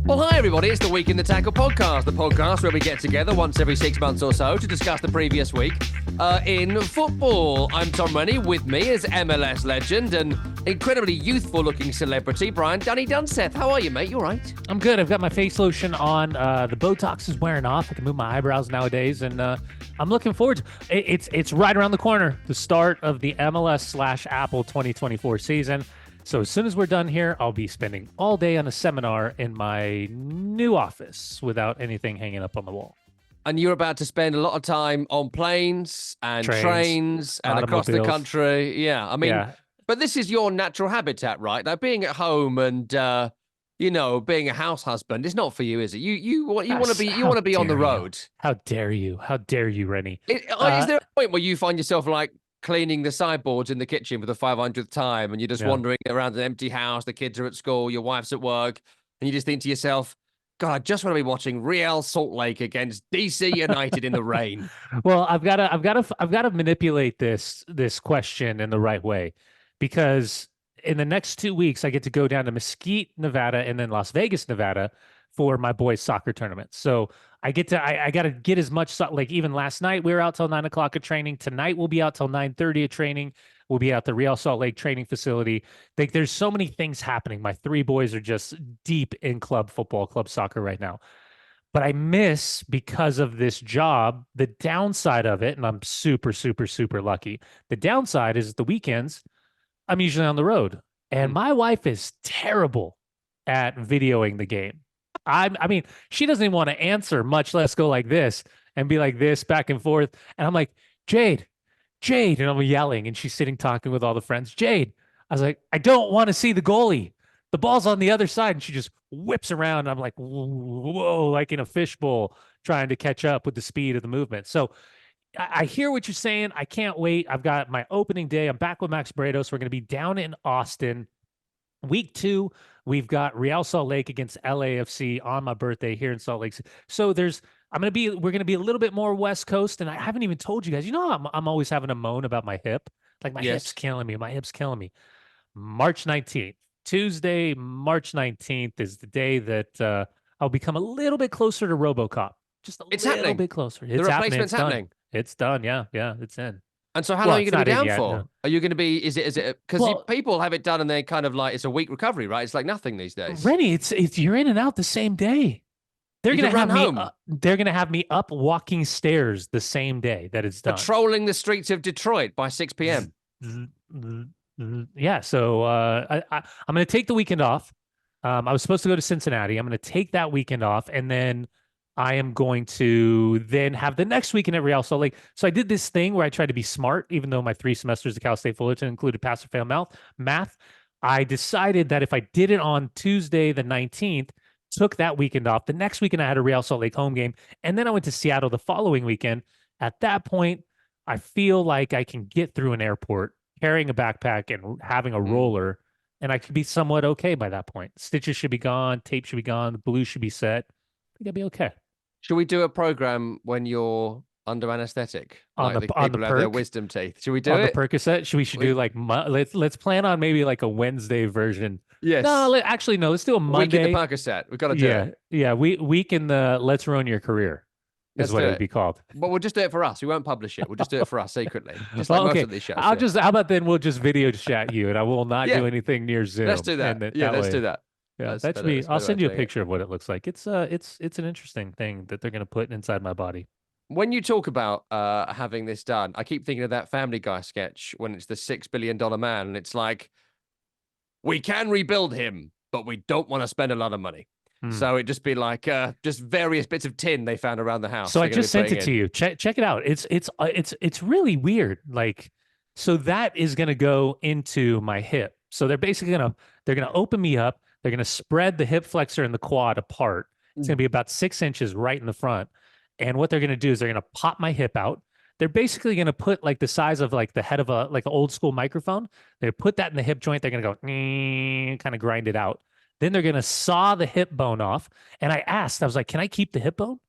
Well, hi, everybody. It's the Week in the Tackle podcast, the podcast where we get together once every 6 months or so to discuss the previous week in football. I'm Tom Rennie. With me is MLS legend and incredibly youthful-looking celebrity, Brian Dunny Dunseth. How are you, mate? You all right? I'm good. I've got my face lotion on. The Botox is wearing off. I can move my eyebrows nowadays, and I'm looking forward to it. It's right around the corner, the start of the MLS/Apple 2024 season. So as soon as we're done here, I'll be spending all day on a seminar in my new office without anything hanging up on the wall. And you're about to spend a lot of time on planes and trains and across the country. Yeah, I mean, but this is your natural habitat, right? Like being at home and being a house husband is not for you, is it? You want to be on the road. How dare you? How dare you, Rennie? Is there a point where you find yourself like cleaning the sideboards in the kitchen for the 500th time and you're just wandering around an empty house, the kids are at school, your wife's at work, and you just think to yourself, God, I just want to be watching Real Salt Lake against DC United in the rain. Well, I've got to manipulate this question in the right way, because in the next 2 weeks I get to go down to Mesquite, Nevada, and then Las Vegas, Nevada, for my boys' soccer tournament. So I got to get as much, like even last night we were out till 9 o'clock at training. Tonight we'll be out till 9:30 at training. We'll be at the Real Salt Lake training facility. Like there's so many things happening. My three boys are just deep in club football, club soccer right now. But I miss, because of this job, the downside of it, and I'm super, super, super lucky. The downside is the weekends, I'm usually on the road. And my wife is terrible at videoing the game. I mean, she doesn't even want to answer, much less go like this and be like this back and forth. And I'm like, Jade, and I'm yelling, and she's sitting talking with all the friends. Jade, I was like, I don't want to see the goalie. The ball's on the other side, and she just whips around. And I'm like, whoa, like in a fishbowl, trying to catch up with the speed of the movement. So I hear what you're saying. I can't wait. I've got my opening day. I'm back with Max Bredos. We're going to be down in Austin. Week 2, we've got Real Salt Lake against LAFC on my birthday here in Salt Lake City. So we're going to be a little bit more West Coast. And I haven't even told you guys, I'm always having a moan about my hip. Like my hip's killing me. My hip's killing me. March 19th, Tuesday, March 19th is the day that I'll become a little bit closer to RoboCop. Just a little bit closer. The replacement's happening. It's done. Yeah, it's in. And so how long are you going to be down for? No. Are you going to be, is it, because people have it done and they're kind of like, it's a week recovery, right? It's like nothing these days. Rennie, it's you're in and out the same day. They're going to have me, they're going to have me up walking stairs the same day that it's done. Patrolling the streets of Detroit by 6 p.m. Yeah. So I'm going to take the weekend off. I was supposed to go to Cincinnati. I'm going to take that weekend off, and then I am going to then have the next weekend at Real Salt Lake. So I did this thing where I tried to be smart, even though my 3 semesters at Cal State Fullerton included pass or fail math. I decided that if I did it on Tuesday, the 19th, took that weekend off. The next weekend I had a Real Salt Lake home game, and then I went to Seattle the following weekend. At that point, I feel like I can get through an airport carrying a backpack and having a roller, and I could be somewhat okay by that point. Stitches should be gone, tape should be gone, the blue should be set. I think I'll be okay. Should we do a program when you're under anesthetic? On like the people on the have perk? their wisdom teeth. Should we do on it? The Percocet? Should do like let's plan on maybe like a Wednesday version. Yes. No, actually no. Let's do a Monday. Week in the Percocet. We've got to do it. Yeah. Week in the Let's Ruin Your Career is what it would be called. But we'll just do it for us. We won't publish it. We'll just do it for us secretly. Just like most of these shows. How about then we'll just video chat you, and I will not do anything near Zoom. Let's do that. Let's do that. Yeah, that's me. I'll send you a picture of what it looks like. It's an interesting thing that they're going to put inside my body. When you talk about having this done, I keep thinking of that Family Guy sketch when it's the $6 billion man, and it's like, we can rebuild him, but we don't want to spend a lot of money. So it'd just be like just various bits of tin they found around the house. So I just sent it to you. Check it out. It's really weird. Like, so that is going to go into my hip. So they're basically they're gonna open me up. They're going to spread the hip flexor and the quad apart. It's going to be about 6 inches right in the front. And what they're going to do is they're going to pop my hip out. They're basically going to put like the size of like the head of an old school microphone. They put that in the hip joint. They're going to go kind of grind it out. Then they're going to saw the hip bone off. And I was like, can I keep the hip bone?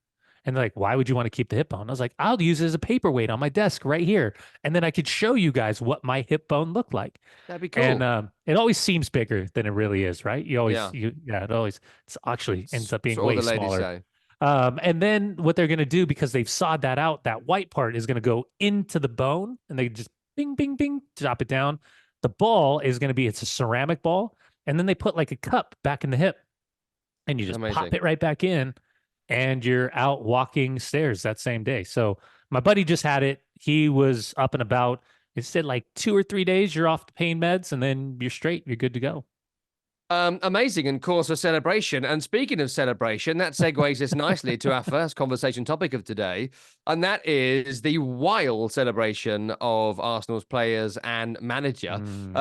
And they're like, why would you want to keep the hip bone? I was like, I'll use it as a paperweight on my desk right here. And then I could show you guys what my hip bone looked like. That'd be And cool. it always seems bigger than it really is, right? Yeah. It actually ends up That's being what all way the ladies smaller. say. And then what they're going to do, because they've sawed that out, that white part is going to go into the bone, and they just bing, bing, bing, drop it down. The ball is going to be, it's a ceramic ball. And then they put like a cup back in the hip, and you just pop Amazing. it right back in, and you're out walking stairs that same day. So my buddy just had it. He was up and about. It said like 2 or 3 days, you're off the pain meds, and then you're straight. You're good to go. Amazing and cause for celebration. And speaking of celebration, that segues us nicely to our first conversation topic of today, and that is the wild celebration of Arsenal's players and manager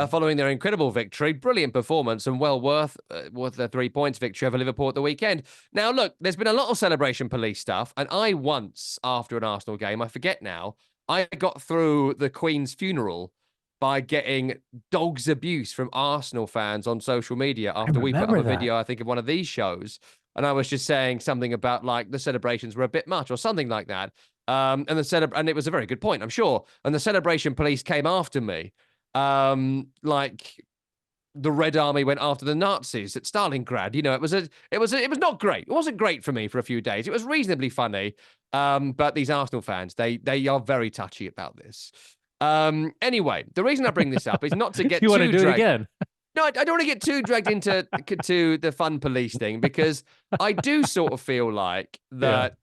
following their incredible victory. Brilliant performance and well worth the 3 points victory over Liverpool at the weekend. Now, look, there's been a lot of celebration police stuff, and I once, after an Arsenal game, I forget now, I got through the Queen's funeral by getting dogs abuse from Arsenal fans on social media after we put up a video, I think, of one of these shows. And I was just saying something about like the celebrations were a bit much or something like that. And it was a very good point, I'm sure. And the celebration police came after me. Like the Red Army went after the Nazis at Stalingrad. You know, it was not great. It wasn't great for me for a few days. It was reasonably funny. But these Arsenal fans, they are very touchy about this. Anyway, the reason I bring this up is not to get you too want to do dragged. It again? No, I don't want to get too dragged into to the fun police thing, because I do sort of feel like that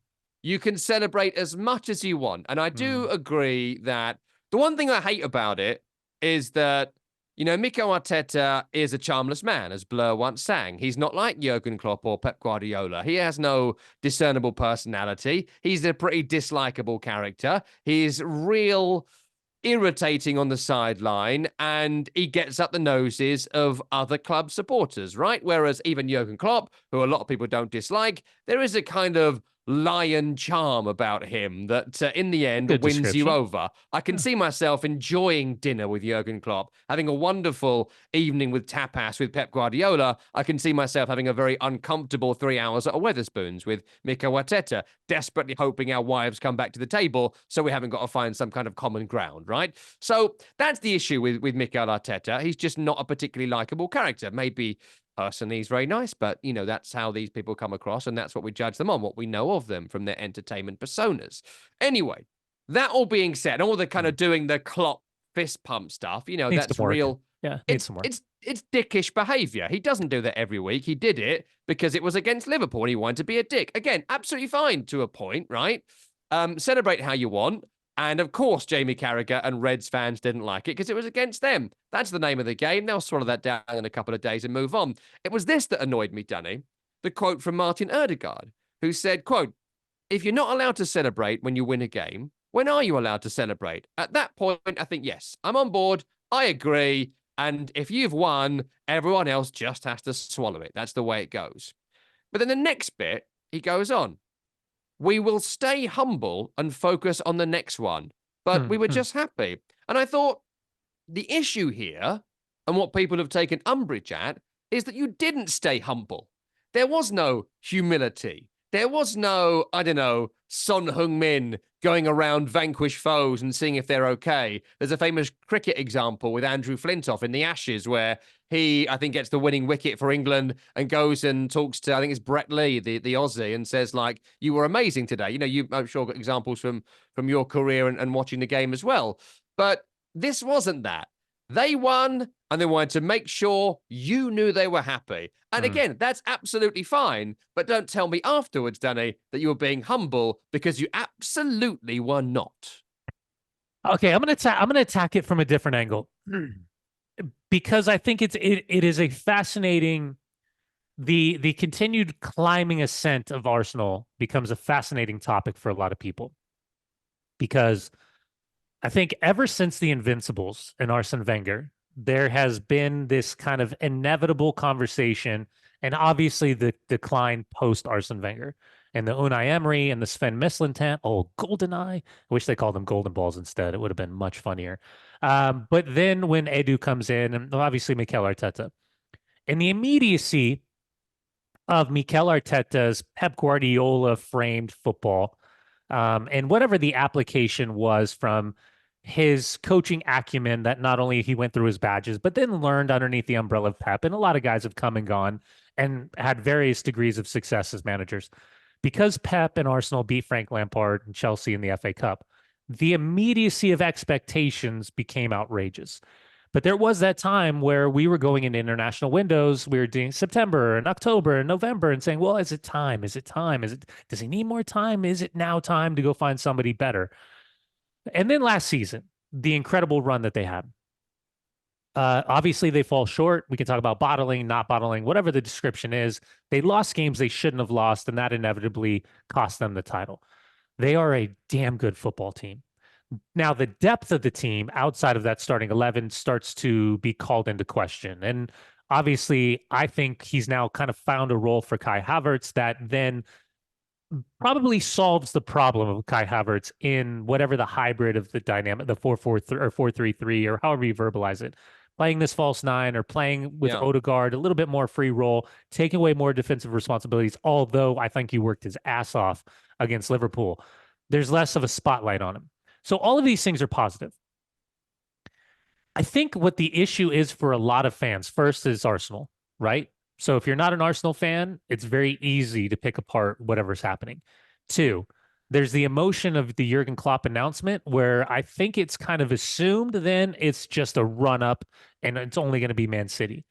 you can celebrate as much as you want. And I do agree that the one thing I hate about it is that, you know, Mikel Arteta is a charmless man, as Blur once sang. He's not like Jurgen Klopp or Pep Guardiola. He has no discernible personality. He's a pretty dislikable character. He's real irritating on the sideline, and he gets up the noses of other club supporters, right? Whereas even Jurgen Klopp, who a lot of people don't dislike, there is a kind of lion charm about him that in the end wins you over. I can see myself enjoying dinner with Jurgen Klopp, having a wonderful evening with tapas with Pep Guardiola. I can see myself having a very uncomfortable 3 hours at a Wetherspoons with Mikel Arteta, desperately hoping our wives come back to the table so we haven't got to find some kind of common ground, right? So that's the issue with Mikel Arteta. He's just not a particularly likable character. Maybe personally he's very nice, but you know, that's how these people come across, and that's what we judge them on, what we know of them from their entertainment personas. Anyway, that all being said, all the kind of doing the Klopp fist pump stuff, you know, that's real. Yeah, it's dickish behavior. He doesn't do that every week. He did it because it was against Liverpool and he wanted to be a dick. Again, absolutely fine to a point, right? Celebrate how you want. And of course, Jamie Carragher and Reds fans didn't like it because it was against them. That's the name of the game. They'll swallow that down in a couple of days and move on. It was this that annoyed me, Dunny. The quote from Martin Odegaard, who said, quote, "If you're not allowed to celebrate when you win a game, when are you allowed to celebrate?" At that point, I think, yes, I'm on board. I agree. And if you've won, everyone else just has to swallow it. That's the way it goes. But then the next bit, he goes on. "We will stay humble and focus on the next one." But we were just happy. And I thought the issue here, and what people have taken umbrage at, is that you didn't stay humble. There was no humility. There was no, I don't know, Son Heung-min going around vanquished foes and seeing if they're okay. There's a famous cricket example with Andrew Flintoff in the Ashes where he, I think, gets the winning wicket for England and goes and talks to, I think it's Brett Lee, the Aussie, and says, like, "You were amazing today." You know, I'm sure got examples from your career and watching the game as well. But this wasn't that. They won, and they wanted to make sure you knew they were happy. And again, that's absolutely fine. But don't tell me afterwards, Danny, that you were being humble, because you absolutely were not. Okay, I'm gonna attack it from a different angle because I think it is a fascinating. The continued climbing ascent of Arsenal becomes a fascinating topic for a lot of people, because I think ever since the Invincibles and Arsene Wenger, there has been this kind of inevitable conversation, and obviously the decline post Arsene Wenger and the Unai Emery and the Sven Mislintat. Oh, GoldenEye! I wish they called them Golden Balls instead. It would have been much funnier. But then when Edu comes in, and obviously Mikel Arteta, and the immediacy of Mikel Arteta's Pep Guardiola framed football, and whatever the application was from his coaching acumen that not only he went through his badges, but then learned underneath the umbrella of Pep. And a lot of guys have come and gone and had various degrees of success as managers. Because Pep and Arsenal beat Frank Lampard and Chelsea in the FA Cup, the immediacy of expectations became outrageous. But there was that time where we were going into international windows. We were doing September and October and November and saying, well, is it time? Is it time? Does he need more time? Is it now time to go find somebody better? And then last season, the incredible run that they had. Obviously, they fall short. We can talk about bottling, not bottling, whatever the description is. They lost games they shouldn't have lost, and that inevitably cost them the title. They are a damn good football team. Now, the depth of the team outside of that starting 11 starts to be called into question. And obviously, I think he's now kind of found a role for Kai Havertz that then probably solves the problem of Kai Havertz in whatever the hybrid of the dynamic, the 4-4-3 or 4-3-3 or however you verbalize it. Playing this false nine or playing with Odegaard, a little bit more free role, taking away more defensive responsibilities, although I think he worked his ass off against Liverpool. There's less of a spotlight on him. So all of these things are positive. I think what the issue is for a lot of fans, first is Arsenal, right? So if you're not an Arsenal fan, it's very easy to pick apart whatever's happening. Two, there's the emotion of the Jurgen Klopp announcement where I think it's kind of assumed then it's just a run up and it's only going to be Man City.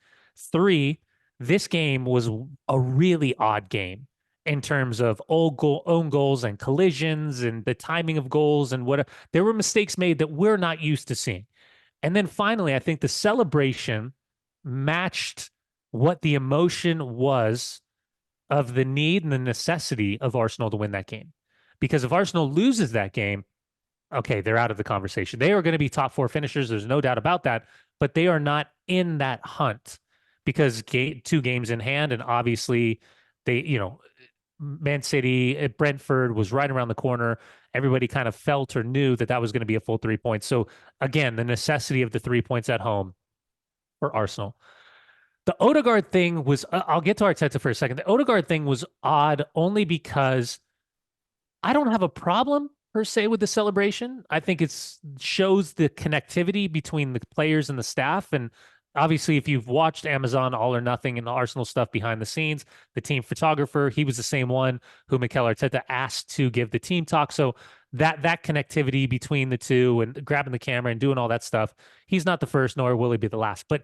Three, this game was a really odd game in terms of own goals and collisions and the timing of goals and what there were mistakes made that we're not used to seeing. And then finally, I think the celebration matched what the emotion was of the need and the necessity of Arsenal to win that game. Because if Arsenal loses that game, okay, they're out of the conversation. They are going to be top four finishers. There's no doubt about that. But they are not in that hunt because 2 games in hand. And obviously, Man City at Brentford was right around the corner. Everybody kind of felt or knew that was going to be a full 3 points. So again, the necessity of the 3 points at home for Arsenal. The Odegaard thing was, I'll get to Arteta for a second. The Odegaard thing was odd only because I don't have a problem per se with the celebration. I think it shows the connectivity between the players and the staff. And obviously, if you've watched Amazon All or Nothing and the Arsenal stuff behind the scenes, the team photographer, he was the same one who Mikel Arteta asked to give the team talk. So that connectivity between the two and grabbing the camera and doing all that stuff, he's not the first, nor will he be the last. But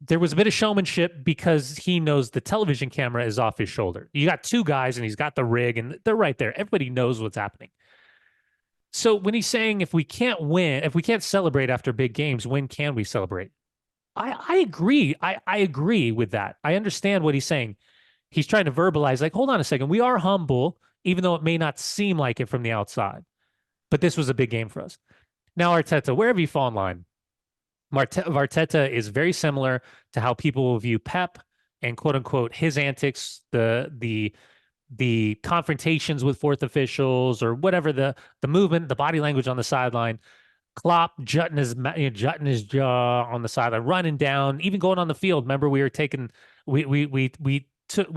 there was a bit of showmanship because he knows the television camera is off his shoulder. You got 2 guys and he's got the rig and they're right there. Everybody knows what's happening. So when he's saying if we can't win, if we can't celebrate after big games, when can we celebrate? I agree. I agree with that. I understand what he's saying. He's trying to verbalize, like, hold on a second. We are humble, even though it may not seem like it from the outside. But this was a big game for us. Now, Arteta, wherever you fall in line, Arteta is very similar to how people will view Pep and quote unquote his antics, the confrontations with fourth officials or whatever the movement, the body language on the sideline. Klopp jutting his jaw on the sideline, running down, even going on the field. Remember, we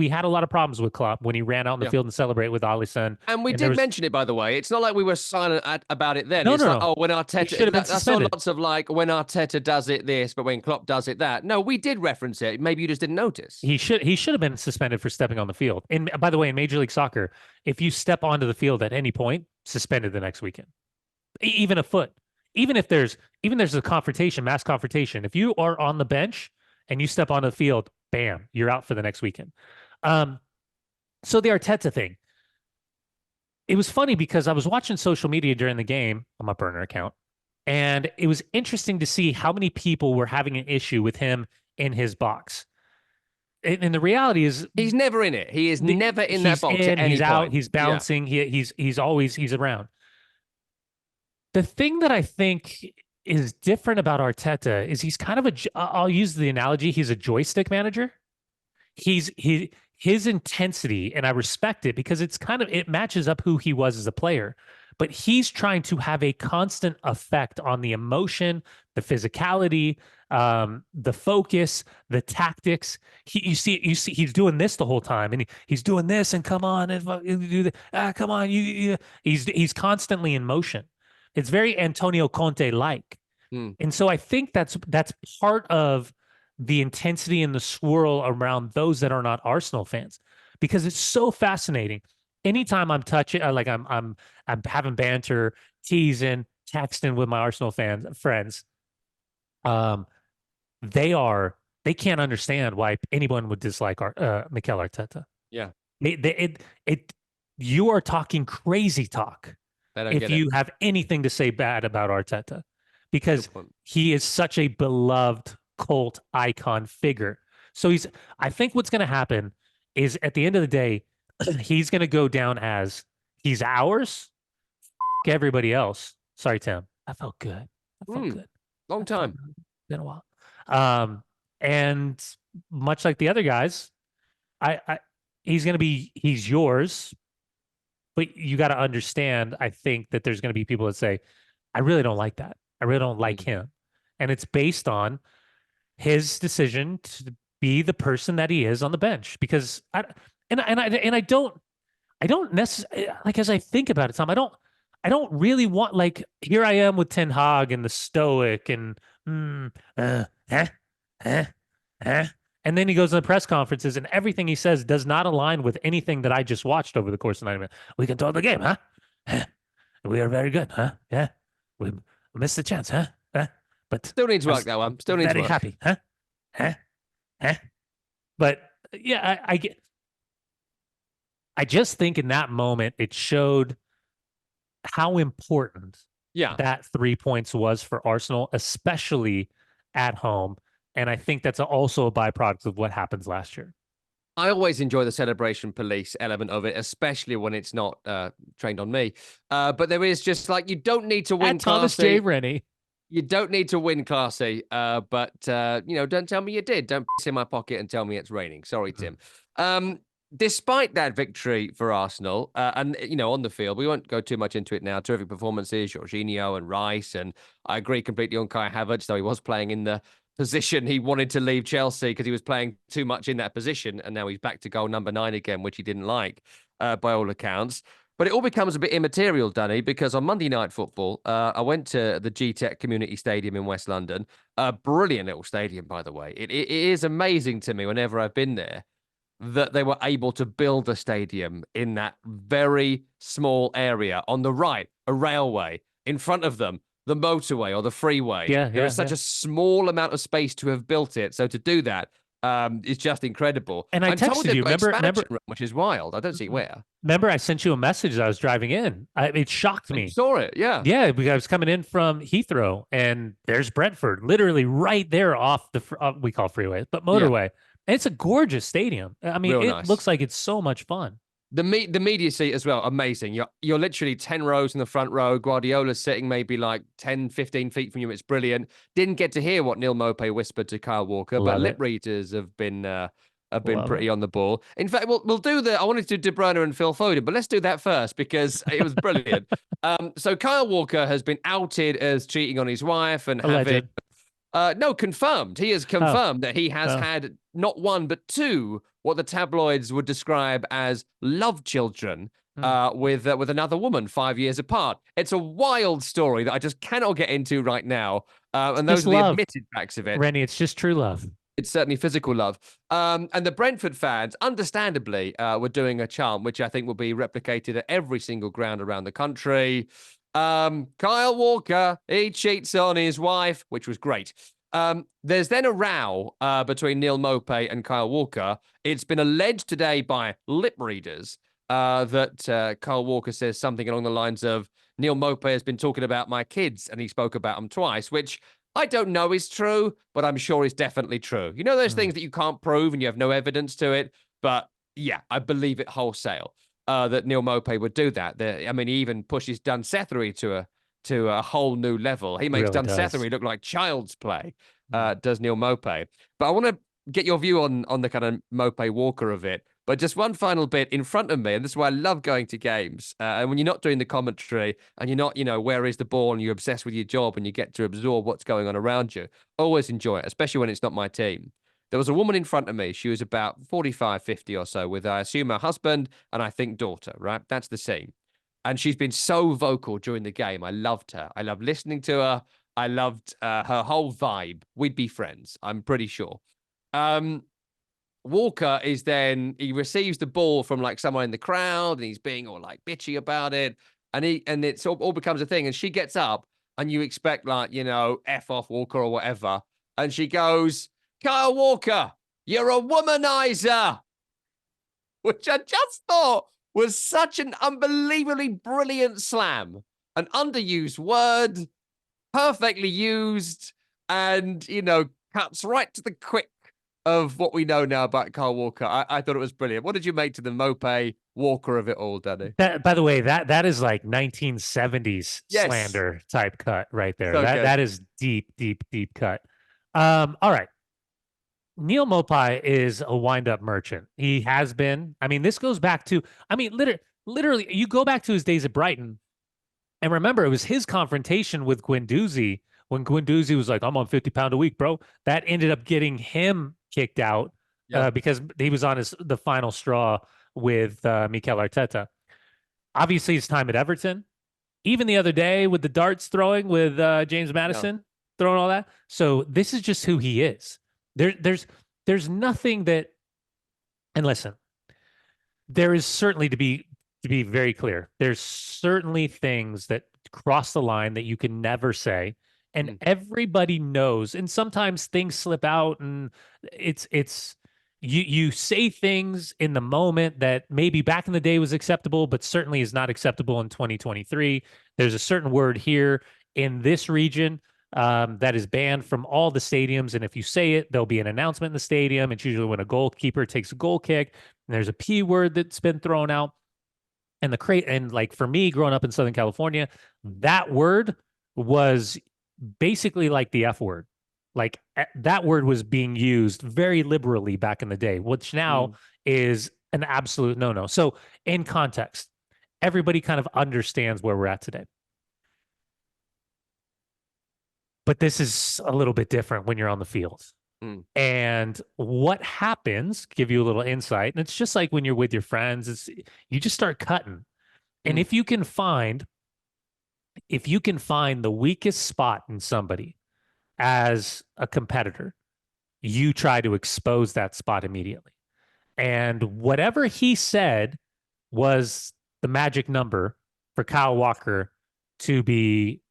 had a lot of problems with Klopp when he ran out in the field and celebrate with Alisson. And we did mention it, by the way. It's not like we were silent about it then. No, it's no, like, no. When Arteta, I saw lots of like when Arteta does it this, but when Klopp does it that. No, we did reference it. Maybe you just didn't notice. He should have been suspended for stepping on the field. And by the way, in Major League Soccer, if you step onto the field at any point, suspended the next weekend, even a foot. Even if there's a confrontation, mass confrontation, if you are on the bench and you step onto the field, bam, you're out for the next weekend. So the Arteta thing, it was funny because I was watching social media during the game on my burner account, and it was interesting to see how many people were having an issue with him in his box. And the reality is, he's never in it. He is never in that box. He's out. He's bouncing. Yeah. He's always around. The thing that I think is different about Arteta is he's kind of I'll use the analogy, he's a joystick manager. His intensity, and I respect it because it matches up who he was as a player, but he's trying to have a constant effect on the emotion, the physicality, the focus, the tactics. You see he's doing this the whole time, and he's doing this, and come on, and do that. Come on, he's constantly in motion. It's very Antonio Conte like. And so I think that's part of the intensity and the swirl around those that are not Arsenal fans, because it's so fascinating. Anytime I'm touching, like I'm having banter, teasing, texting with my Arsenal friends, they can't understand why anyone would dislike Mikel Arteta. Yeah, you are talking crazy talk if you have anything to say bad about Arteta, because he is such a beloved cult icon figure. So I think what's going to happen is at the end of the day, he's going to go down as he's ours. Everybody else. Sorry, Tim. I felt good. Good. Long time. Been a while. And much like the other guys, he's yours. But you got to understand, I think that there's going to be people that say, I really don't like that. I really don't like him. And it's based on his decision to be the person that he is on the bench. Because I don't necessarily, like, as I think about it, Tom, I don't really want, like, here I am with Ten Hag and the stoic and and then he goes to the press conferences and everything he says does not align with anything that I just watched over the course of 90 minutes. We controlled the game, huh? We are very good, huh? Yeah. We missed the chance, huh? But still needs work, that one. Still needs very work. Happy, huh? But yeah, I just think in that moment it showed how important that 3 points was for Arsenal, especially at home. And I think that's also a byproduct of what happens last year. I always enjoy the celebration police element of it, especially when it's not trained on me. But there is just, like, you don't need to win Thomas J. Rennie. You don't need to win classy, but don't tell me you did. Don't piss in my pocket and tell me it's raining. Sorry, Tim. Despite that victory for Arsenal, and on the field, we won't go too much into it now. Terrific performances, Jorginho and Rice, and I agree completely on Kai Havertz, though he was playing in the position he wanted to leave Chelsea because he was playing too much in that position, and now he's back to goal number 9 again, which he didn't like by all accounts. But it all becomes a bit immaterial, Dunny, because on Monday Night Football, I went to the G-Tech Community Stadium in West London. A brilliant little stadium, by the way. It is amazing to me whenever I've been there that they were able to build a stadium in that very small area. On the right, a railway. In front of them, the motorway or the freeway. There is such a small amount of space to have built it. So to do that is just incredible. And I texted you, remember, which is wild. I don't see where. Remember, I sent you a message as I was driving in. It shocked me. I saw it, yeah. Yeah, because I was coming in from Heathrow, and there's Brentford, literally right there off the we call freeway, but motorway. Yeah. And it's a gorgeous stadium. I mean, it looks like it's so much fun. The media seat as well, amazing. You're literally 10 rows in the front row. Guardiola's sitting maybe like 10, 15 feet from you. It's brilliant. Didn't get to hear what Neal Maupay whispered to Kyle Walker, but lip readers have been pretty on the ball. In fact, we'll do I wanted to do De Bruyne and Phil Foden, but let's do that first because it was brilliant. So Kyle Walker has been outed as cheating on his wife and having... no, confirmed. He has confirmed that he has had not one, but two, what the tabloids would describe as love children with another woman 5 years apart. It's a wild story that I just cannot get into right now. And those are the admitted facts of it. Rennie, it's just true love. It's certainly physical love. And the Brentford fans, understandably, were doing a chant, which I think will be replicated at every single ground around the country. Kyle Walker, he cheats on his wife, which was great. There's then a row between Neal Maupay and Kyle Walker. It's been alleged today by lip readers that Kyle Walker says something along the lines of, Neal Maupay has been talking about my kids, and he spoke about them twice, which I don't know is true, but I'm sure is definitely true. You know those things that you can't prove and you have no evidence to it? But yeah, I believe it wholesale. That Neal Maupay would do that. I mean, he even pushes Dunsethery to a whole new level. He makes Dunsethery look like child's play, does Neal Maupay. But I want to get your view on the kind of Maupay Walker of it. But just one final bit in front of me, and this is why I love going to games. And when you're not doing the commentary and you're not, where is the ball, and you're obsessed with your job and you get to absorb what's going on around you, always enjoy it, especially when it's not my team. There was a woman in front of me. She was about 45, 50 or so with, I assume, her husband and I think daughter, right? That's the scene. And she's been so vocal during the game. I loved her. I loved listening to her. I loved her whole vibe. We'd be friends, I'm pretty sure. Walker he receives the ball from like someone in the crowd and he's being all like bitchy about it. And it's all becomes a thing. And she gets up and you expect like, F off Walker or whatever. And she goes, Kyle Walker, you're a womanizer, which I just thought was such an unbelievably brilliant slam. An underused word, perfectly used, and, cuts right to the quick of what we know now about Kyle Walker. I thought it was brilliant. What did you make to the Maupay Walker of it all, Danny? By the way, that is like 1970s slander type cut right there. So that is deep, deep, deep cut. All right. Neal Maupay is a wind-up merchant. He has been. I mean, this goes back to, literally, you go back to his days at Brighton, and remember, it was his confrontation with Guendouzi when Guendouzi was like, I'm on 50 pound a week, bro. That ended up getting him kicked out because he was on the final straw with Mikel Arteta. Obviously, his time at Everton. Even the other day with the darts throwing with James Maddison, throwing all that. So this is just who he is. There's nothing that, and listen, there is certainly to be very clear, there's certainly things that cross the line that you can never say, and everybody knows. And sometimes things slip out, and it's you say things in the moment that maybe back in the day was acceptable, but certainly is not acceptable in 2023. There's a certain word here in this region that is banned from all the stadiums. And if you say it, there'll be an announcement in the stadium. It's usually when a goalkeeper takes a goal kick, and there's a P word that's been thrown out. And and like for me, growing up in Southern California, that word was basically like the F word. Like that word was being used very liberally back in the day, which now is an absolute no-no. So in context, everybody kind of understands where we're at today. But this is a little bit different when you're on the field. And what happens, give you a little insight, and it's just like when you're with your friends, you just start cutting. And if you can find the weakest spot in somebody as a competitor, you try to expose that spot immediately. And whatever he said was the magic number for Kyle Walker to be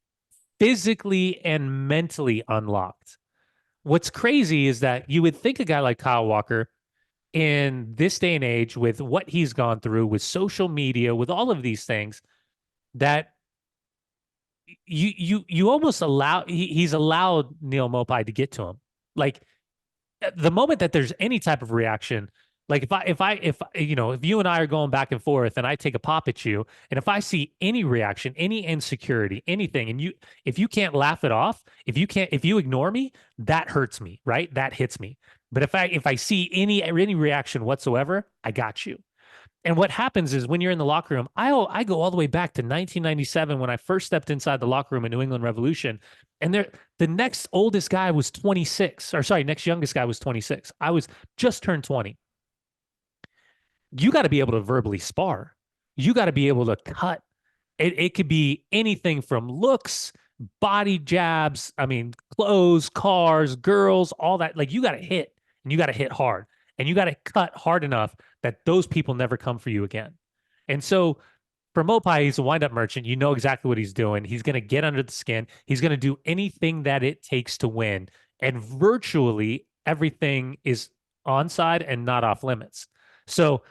physically and mentally unlocked. What's crazy is that you would think a guy like Kyle Walker in this day and age, with what he's gone through with social media, with all of these things, that you almost he's allowed Neal Maupay to get to him. Like the moment that there's any type of reaction, like if you and I are going back and forth and I take a pop at you, and if I see any reaction, any insecurity, anything, and if you can't laugh it off, if you ignore me, that hurts me, right? That hits me. But if I see any reaction whatsoever, I got you. And what happens is when you're in the locker room, I go all the way back to 1997 when I first stepped inside the locker room in New England Revolution. And the next oldest guy was 26, or sorry, next youngest guy was 26. I was just turned 20. You got to be able to verbally spar. You got to be able to cut. It could be anything from looks, body jabs, clothes, cars, girls, all that. Like you got to hit, and you got to hit hard, and you got to cut hard enough that those people never come for you again. And so for Maupay, he's a wind-up merchant. You know exactly what he's doing. He's going to get under the skin. He's going to do anything that it takes to win. And virtually everything is onside and not off limits. So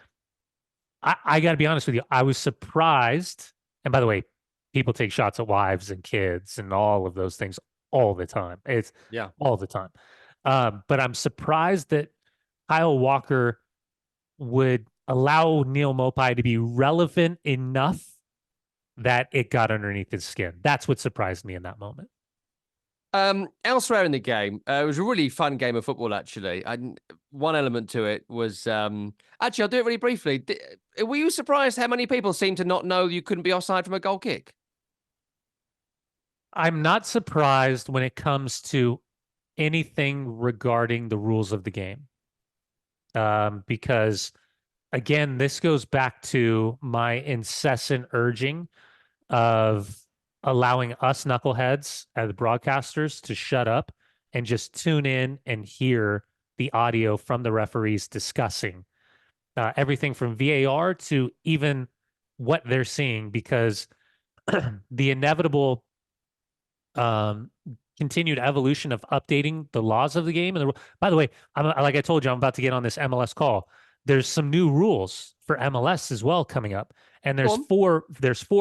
I got to be honest with you. I was surprised. And by the way, people take shots at wives and kids and all of those things all the time. It's all the time. But I'm surprised that Kyle Walker would allow Neal Maupay to be relevant enough that it got underneath his skin. That's what surprised me in that moment. Elsewhere in the game, it was a really fun game of football, actually. One element to it was, actually, I'll do it really briefly. Were you surprised how many people seem to not know you couldn't be offside from a goal kick? I'm not surprised when it comes to anything regarding the rules of the game. Because, again, this goes back to my incessant urging of allowing us knuckleheads as broadcasters to shut up and just tune in and hear the audio from the referees discussing everything from VAR to even what they're seeing, because the inevitable continued evolution of updating the laws of the game. And by the way, like I told you, I'm about to get on this MLS call. There's some new rules for MLS as well coming up, and there's four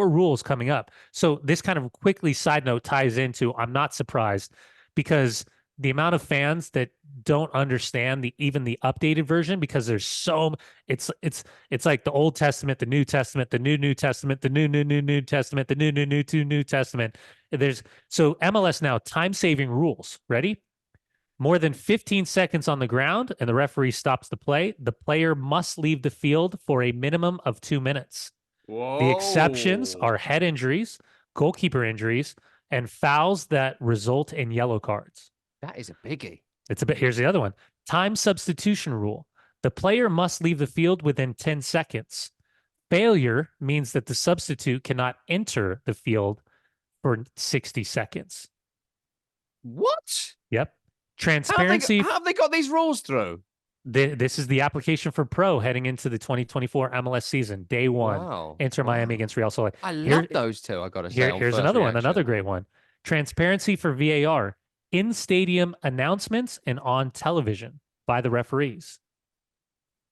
rules coming up. So this kind of quickly side note ties into, I'm not surprised, because the amount of fans that don't understand even the updated version, because there's it's like the Old Testament, the New Testament, the New Testament, the New Testament, the New Testament. So MLS now, time-saving rules. Ready? More than 15 seconds on the ground and the referee stops the play, the player must leave the field for a minimum of 2 minutes. Whoa. The exceptions are head injuries, goalkeeper injuries, and fouls that result in yellow cards. That is a biggie. Here's the other one. Time substitution rule. The player must leave the field within 10 seconds. Failure means that the substitute cannot enter the field for 60 seconds. What? Yep. Transparency. How have they got these rules through? This is the application for Pro heading into the 2024 MLS season. Day one. Wow. Inter Miami against Real Salt Lake. I love those two, I got to say. Here's another one, another great one. Transparency for VAR. In-stadium announcements and on television by the referees.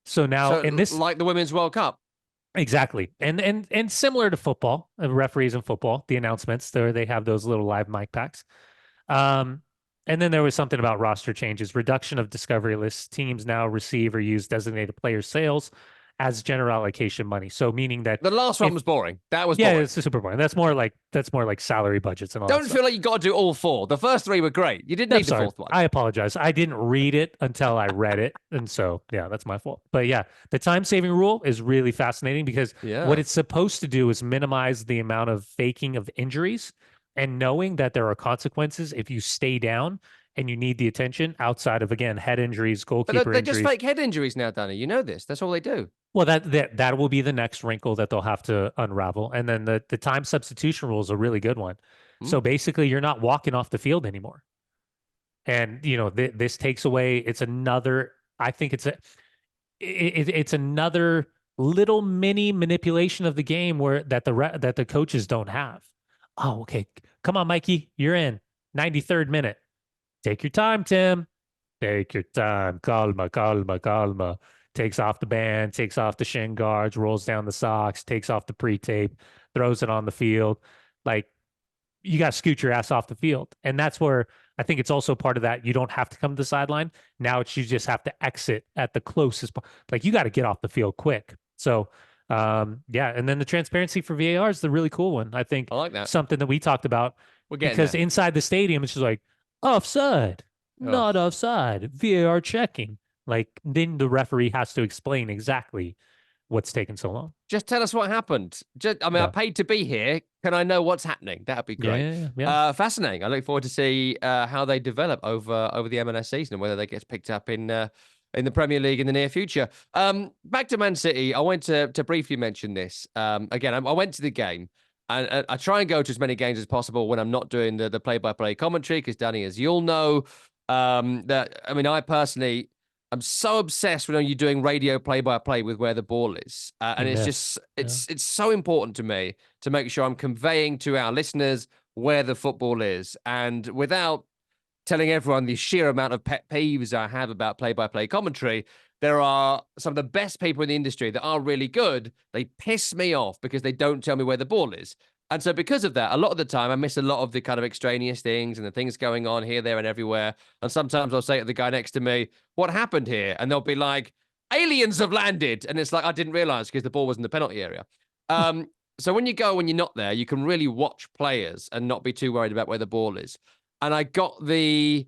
So now in this, like the Women's World Cup. Exactly. And similar to football, referees in football, the announcements there, they have those little live mic packs. And then there was something about roster changes, reduction of discovery lists. Teams now receive or use designated player sales as general allocation money. So meaning that the last one was boring. That was boring. It's super boring. That's more like salary budgets and all. Don't feel like you got to do all four. The first three were great. You didn't need the fourth one. I apologize. I didn't read it until I read it, and so yeah, that's my fault. But yeah, the time saving rule is really fascinating because what it's supposed to do is minimize the amount of faking of injuries and knowing that there are consequences if you stay down and you need the attention outside of, again, head injuries, goalkeeper injuries. They just fake head injuries now, Danny. You know this. That's all they do. Well, that will be the next wrinkle that they'll have to unravel. And then the time substitution rule is a really good one. So basically, you're not walking off the field anymore. And, this takes away, it's another, I think it's another little mini manipulation of the game that the coaches don't have. Oh, okay. Come on, Mikey. You're in. 93rd minute. Take your time, Tim. Take your time. Calma, calma, calma. Takes off the band, takes off the shin guards, rolls down the socks, takes off the pre-tape, throws it on the field. Like, you got to scoot your ass off the field. And that's where I think it's also part of that. You don't have to come to the sideline. Now you just have to exit at the closest. Like, you got to get off the field quick. So, and then the transparency for VAR is the really cool one. I think I like that. Something that we talked about because inside the stadium, it's just like offside, not offside, VAR checking. Like, then the referee has to explain exactly what's taking so long. Just tell us what happened. I paid to be here. Can I know what's happening? That'd be great. Yeah. Fascinating. I look forward to see how they develop over the MLS season and whether they get picked up in the Premier League in the near future. Back to Man City. I want to briefly mention this. Again, I went to the game. And I try and go to as many games as possible when I'm not doing the play-by-play commentary, because Danny, as you'll know, I personally, I'm so obsessed with you doing radio play-by-play with where the ball is. And it's so important to me to make sure I'm conveying to our listeners where the football is. And without telling everyone the sheer amount of pet peeves I have about play-by-play commentary, there are some of the best people in the industry that are really good. They piss me off because they don't tell me where the ball is. And so because of that, a lot of the time, I miss a lot of the kind of extraneous things and the things going on here, there, and everywhere. And sometimes I'll say to the guy next to me, what happened here? And they'll be like, aliens have landed. And it's like, I didn't realize because the ball was in the penalty area. So when you're not there, you can really watch players and not be too worried about where the ball is. And I got the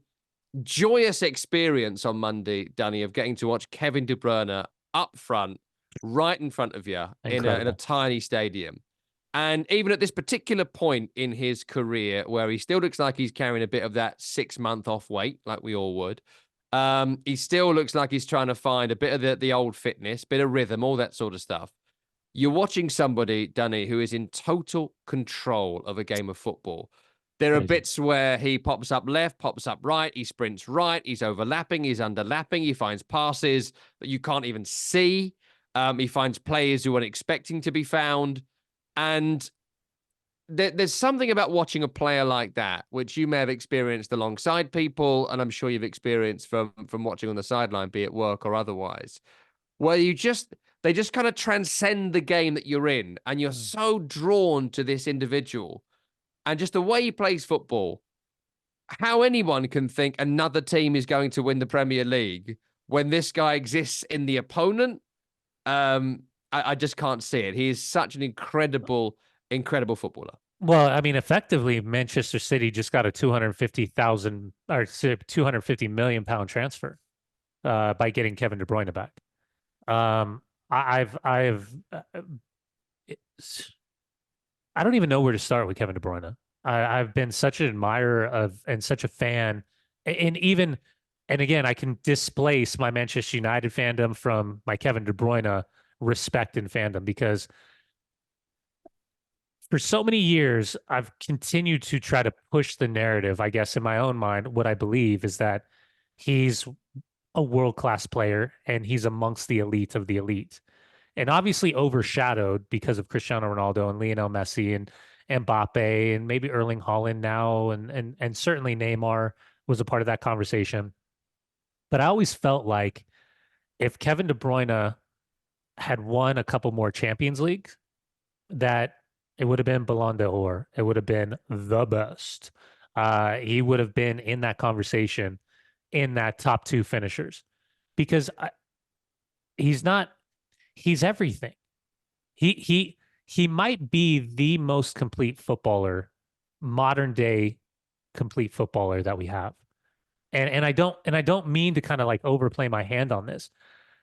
joyous experience on Monday, Dunny, of getting to watch Kevin De Bruyne up front, right in front of you in a tiny stadium. And even at this particular point in his career, where he still looks like he's carrying a bit of that 6-month off weight, like we all would, he still looks like he's trying to find a bit of the old fitness, bit of rhythm, all that sort of stuff. You're watching somebody, Dunny, who is in total control of a game of football. There are bits where he pops up left, pops up right, he sprints right, he's overlapping, he's underlapping, he finds passes that you can't even see. He finds players who aren't expecting to be found. And there's something about watching a player like that, which you may have experienced alongside people, and I'm sure you've experienced from watching on the sideline, be it work or otherwise, where they just kind of transcend the game that you're in, and you're so drawn to this individual. And just the way he plays football, how anyone can think another team is going to win the Premier League when this guy exists in the opponent, I just can't see it. He is such an incredible footballer. Well, I mean, effectively, Manchester City just got a 250,000 or 250 million pound transfer by getting Kevin De Bruyne back. I don't even know where to start with Kevin De Bruyne. I've been such an admirer of and such a fan, and again, I can displace my Manchester United fandom from my Kevin De Bruyne respect and fandom, because for so many years I've continued to try to push the narrative. I guess in my own mind, what I believe is that he's a world-class player and he's amongst the elite of the elite, and obviously overshadowed because of Cristiano Ronaldo and Lionel Messi and Mbappe and maybe Erling Haaland now, and certainly Neymar was a part of that conversation. But I always felt like if Kevin De Bruyne had won a couple more Champions Leagues, that it would have been Ballon d'Or. It would have been the best. He would have been in that conversation, in that top two finishers, because he's not. He's everything. He might be the most complete footballer, modern day complete footballer that we have. And I don't mean to kind of like overplay my hand on this,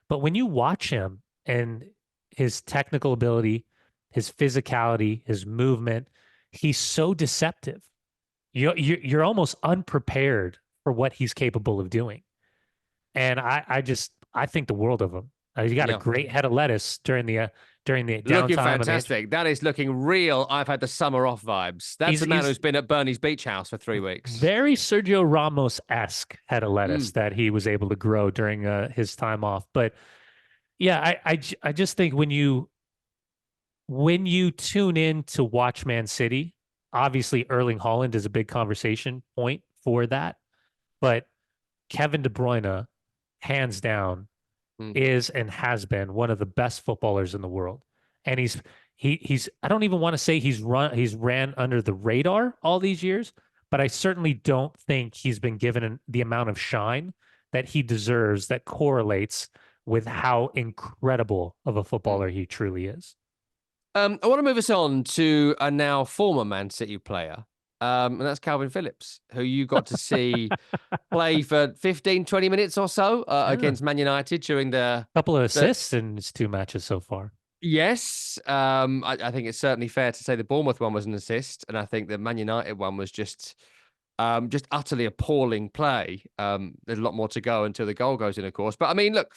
but when you watch him and his technical ability, his physicality, his movement, he's so deceptive. You're almost unprepared for what he's capable of doing. And I think the world of him. He got a great head of lettuce during the downtime. Looking fantastic. That is looking real. I've had the summer off vibes. That's the man who's been at Bernie's beach house for 3 weeks. Very Sergio Ramos-esque head of lettuce that he was able to grow during his time off. But yeah, I just think when you tune in to watch Man City, obviously Erling Haaland is a big conversation point for that, but Kevin De Bruyne, hands down, is and has been one of the best footballers in the world. And he's I don't even want to say he's ran under the radar all these years, but I certainly don't think he's been given the amount of shine that he deserves, that correlates with how incredible of a footballer he truly is. I want to move us on to a now former Man City player. And that's Kalvin Phillips, who you got to see play for 15, 20 minutes or so against Man United during the couple of assists in his 2 matches so far. Yes. I think it's certainly fair to say the Bournemouth one was an assist, and I think the Man United one was just utterly appalling play. There's a lot more to go until the goal goes in, of course. But I mean, look,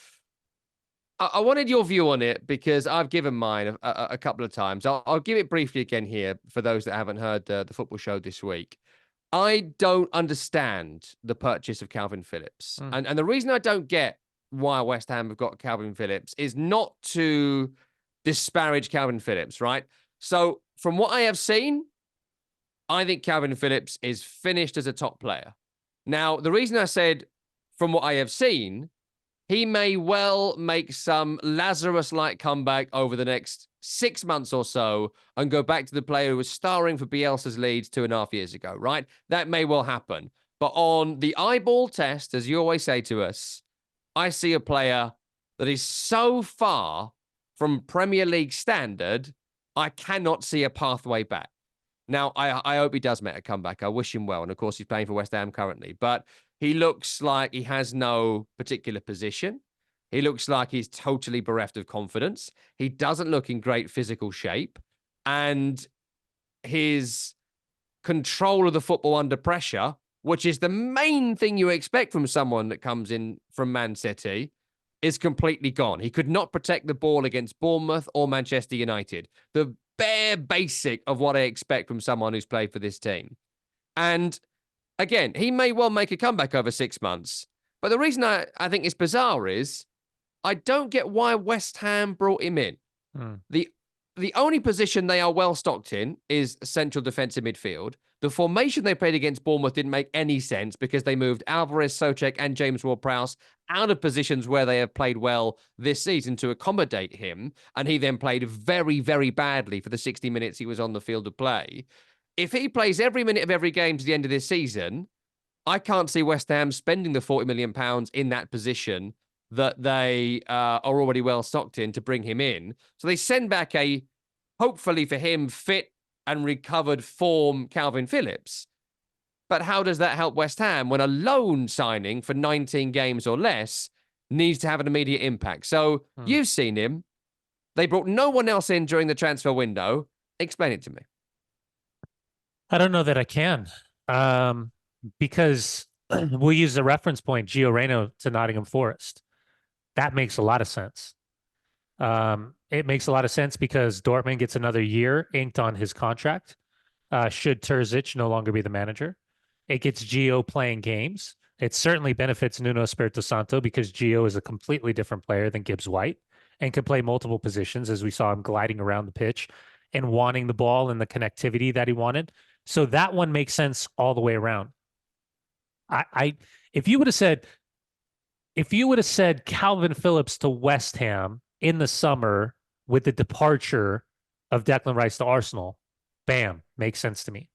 I wanted your view on it because I've given mine a couple of times. I'll give it briefly again here for those that haven't heard the football show this week. I don't understand the purchase of Kalvin Phillips. And the reason I don't get why West Ham have got Kalvin Phillips is not to disparage Kalvin Phillips, right? So from what I have seen, I think Kalvin Phillips is finished as a top player. Now, the reason I said from what I have seen, he may well make some Lazarus-like comeback over the next 6 months or so and go back to the player who was starring for Bielsa's Leeds 2.5 years ago, right? That may well happen. But on the eyeball test, as you always say to us, I see a player that is so far from Premier League standard, I cannot see a pathway back. Now, I hope he does make a comeback. I wish him well. And of course, he's playing for West Ham currently. But he looks like he has no particular position. He looks like he's totally bereft of confidence. He doesn't look in great physical shape. And his control of the football under pressure, which is the main thing you expect from someone that comes in from Man City, is completely gone. He could not protect the ball against Bournemouth or Manchester United. The bare basic of what I expect from someone who's played for this team. And again, he may well make a comeback over 6 months. But the reason I think it's bizarre is I don't get why West Ham brought him in. The only position they are well stocked in is central defensive midfield. The formation they played against Bournemouth didn't make any sense because they moved Alvarez, Souček, and James Ward-Prowse out of positions where they have played well this season to accommodate him, and he then played very, very badly for the 60 minutes he was on the field of play. If he plays every minute of every game to the end of this season, I can't see West Ham spending the £40 million in that position that they are already well stocked in to bring him in. So they send back a, hopefully for him, fit and recovered form Kalvin Phillips. But how does that help West Ham when a loan signing for 19 games or less needs to have an immediate impact? So you've seen him. They brought no one else in during the transfer window. Explain it to me. I don't know that I can. Because we'll use the reference point, Gio Reyna to Nottingham Forest. That makes a lot of sense. It makes a lot of sense because Dortmund gets another year inked on his contract. Should Terzic no longer be the manager, it gets Gio playing games. It certainly benefits Nuno Espirito Santo because Gio is a completely different player than Gibbs White and can play multiple positions, as we saw him gliding around the pitch and wanting the ball and the connectivity that he wanted. So that one makes sense all the way around. If you would have said Kalvin Phillips to West Ham in the summer with the departure of Declan Rice to Arsenal, bam, makes sense to me.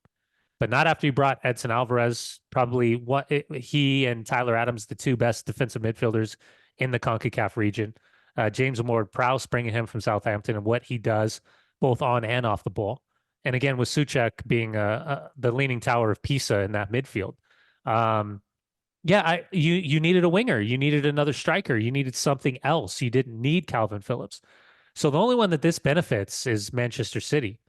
But not after you brought Edson Alvarez, probably he and Tyler Adams, the two best defensive midfielders in the CONCACAF region. James Ward-Prowse, bringing him from Southampton and what he does both on and off the ball. And again, with Souček being the leaning tower of Pisa in that midfield. You needed a winger. You needed another striker. You needed something else. You didn't need Kalvin Phillips. So the only one that this benefits is Manchester City.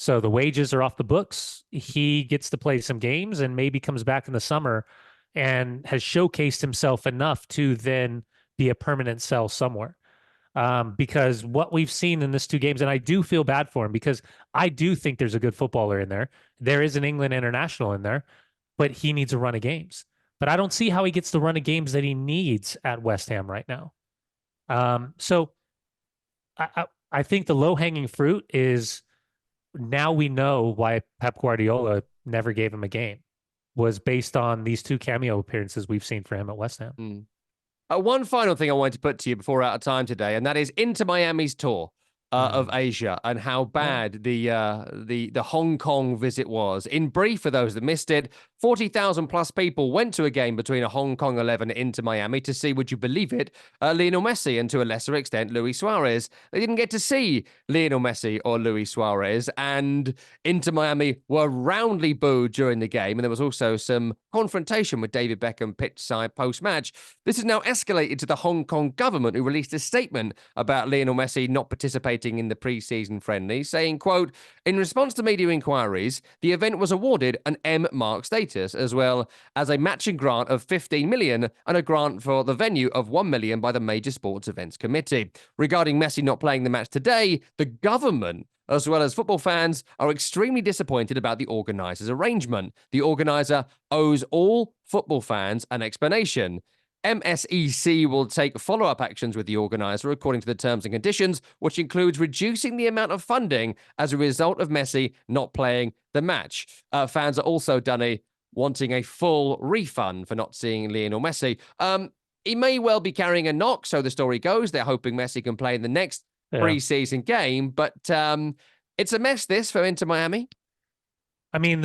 So the wages are off the books. He gets to play some games and maybe comes back in the summer and has showcased himself enough to then be a permanent sell somewhere. Because what we've seen in this 2 games, and I do feel bad for him because I do think there's a good footballer in there. There is an England international in there, but he needs a run of games. But I don't see how he gets the run of games that he needs at West Ham right now. So I think the low-hanging fruit is now we know why Pep Guardiola never gave him a game, was based on these 2 cameo appearances we've seen for him at West Ham. One final thing I wanted to put to you before we're out of time today, and that is Inter Miami's tour of Asia and how bad the Hong Kong visit was. In brief, for those that missed it, 40,000 plus people went to a game between a Hong Kong 11 into Miami to see, would you believe it, Lionel Messi and to a lesser extent Luis Suarez. They didn't get to see Lionel Messi or Luis Suarez, and Inter Miami were roundly booed during the game, and there was also some confrontation with David Beckham pitchside post-match. This has now escalated to the Hong Kong government, who released a statement about Lionel Messi not participating in the pre-season friendly, saying, quote, "In response to media inquiries, the event was awarded an M Mark status, as well as a matching grant of 15 million and a grant for the venue of 1 million by the Major Sports Events Committee. Regarding Messi not playing the match today, the government, as well as football fans, are extremely disappointed about the organizer's arrangement. The organizer owes all football fans an explanation. MSEC will take follow-up actions with the organizer according to the terms and conditions, which includes reducing the amount of funding as a result of Messi not playing the match. Fans are also, Dunny, wanting a full refund for not seeing Lionel Messi. He may well be carrying a knock, so the story goes. They're hoping Messi can play in the next pre-season game, but it's a mess, this, for Inter Miami. I mean,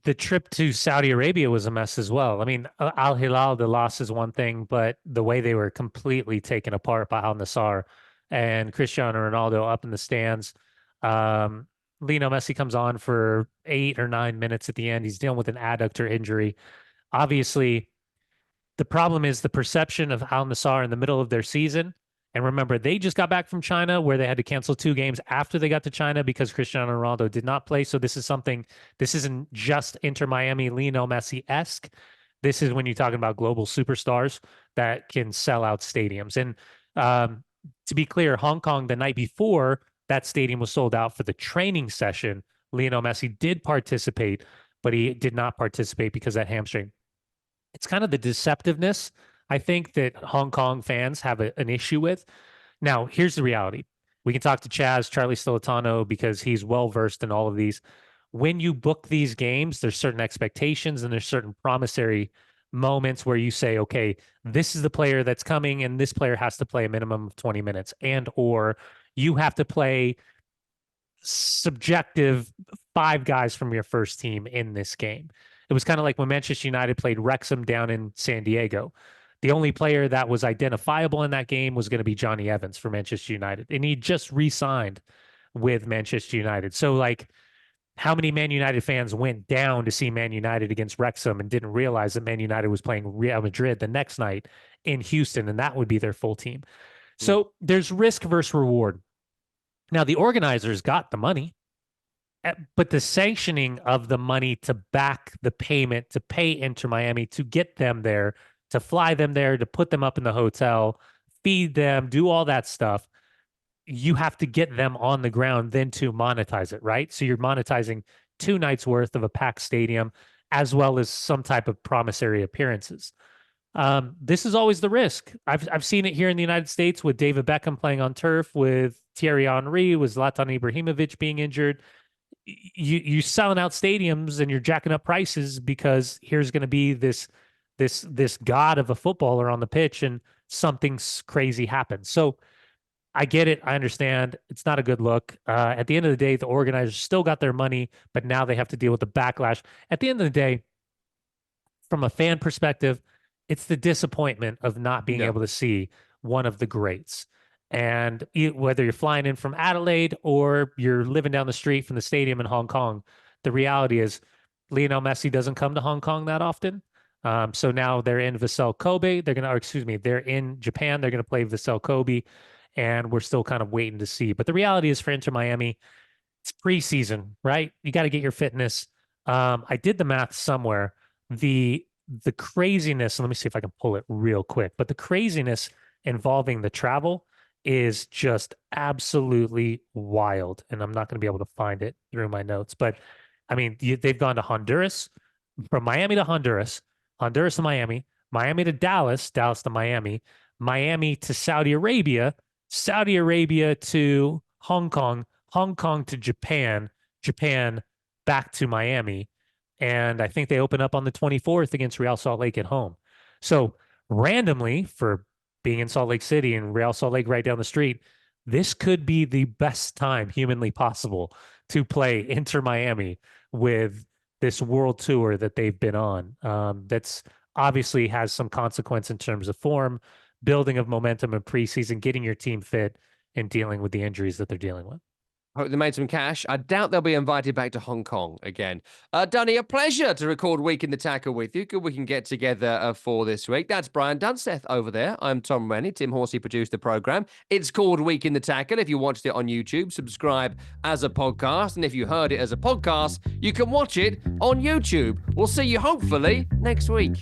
the trip to Saudi Arabia was a mess as well. I mean, Al Hilal, the loss is one thing, but the way they were completely taken apart by Al Nassr and Cristiano Ronaldo up in the stands. Lionel Messi comes on for 8 or 9 minutes at the end. He's dealing with an adductor injury. Obviously, the problem is the perception of Al Nassr in the middle of their season. And remember, they just got back from China where they had to cancel 2 games after they got to China because Cristiano Ronaldo did not play. So this isn't just Inter Miami, Lionel Messi-esque. This is when you're talking about global superstars that can sell out stadiums. And to be clear, Hong Kong, the night before, that stadium was sold out for the training session. Lionel Messi did participate, but he did not participate because of that hamstring. It's kind of the deceptiveness, I think, that Hong Kong fans have an issue with. Now, here's the reality. We can talk to Charlie Stolitano, because he's well-versed in all of these. When you book these games, there's certain expectations and there's certain promissory moments where you say, okay, this is the player that's coming and this player has to play a minimum of 20 minutes, and or you have to play subjective 5 guys from your first team in this game. It was kind of like when Manchester United played Wrexham down in San Diego. The only player that was identifiable in that game was going to be Johnny Evans for Manchester United, and he just re-signed with Manchester United. So, like, how many Man United fans went down to see Man United against Wrexham and didn't realize that Man United was playing Real Madrid the next night in Houston, and that would be their full team? So there's risk versus reward. Now, the organizers got the money, but the sanctioning of the money to back the payment to pay Inter Miami to get them there, to fly them there, to put them up in the hotel, feed them, do all that stuff, you have to get them on the ground then to monetize it, right? So you're monetizing 2 nights worth of a packed stadium as well as some type of promissory appearances. This is always the risk. I've seen it here in the United States with David Beckham playing on turf, with Thierry Henry, with Zlatan Ibrahimovic being injured. You selling out stadiums and you're jacking up prices because here's going to be this god of a footballer on the pitch and something crazy happens. So I get it. I understand. It's not a good look. At the end of the day, the organizers still got their money, but now they have to deal with the backlash. At the end of the day, from a fan perspective, it's the disappointment of not being able to see one of the greats. And whether you're flying in from Adelaide or you're living down the street from the stadium in Hong Kong, the reality is Lionel Messi doesn't come to Hong Kong that often. So now they're in Vissel Kobe. They're in Japan. They're going to play Vissel Kobe. And we're still kind of waiting to see. But the reality is for Inter Miami, it's preseason, right? You got to get your fitness. I did the math somewhere. The craziness, let me see if I can pull it real quick, but the craziness involving the travel is just absolutely wild. And I'm not going to be able to find it through my notes. But I mean, they've gone to Honduras, from Miami to Honduras, Honduras to Miami, Miami to Dallas, Dallas to Miami, Miami to Saudi Arabia, Saudi Arabia to Hong Kong, Hong Kong to Japan, Japan back to Miami. And I think they open up on the 24th against Real Salt Lake at home. So randomly, for being in Salt Lake City and Real Salt Lake right down the street, this could be the best time humanly possible to play Inter Miami with this world tour that they've been on. That's obviously has some consequence in terms of form, building of momentum in preseason, getting your team fit, and dealing with the injuries that they're dealing with. Hope they made some cash. I doubt they'll be invited back to Hong Kong again. Dunny, a pleasure to record Week in the Tackle with you. Good we can get together for this week. That's Brian Dunseth over there. I'm Tom Rennie. Tim Horsey produced the program. It's called Week in the Tackle. If you watched it on YouTube, subscribe as a podcast. And if you heard it as a podcast, you can watch it on YouTube. We'll see you hopefully next week.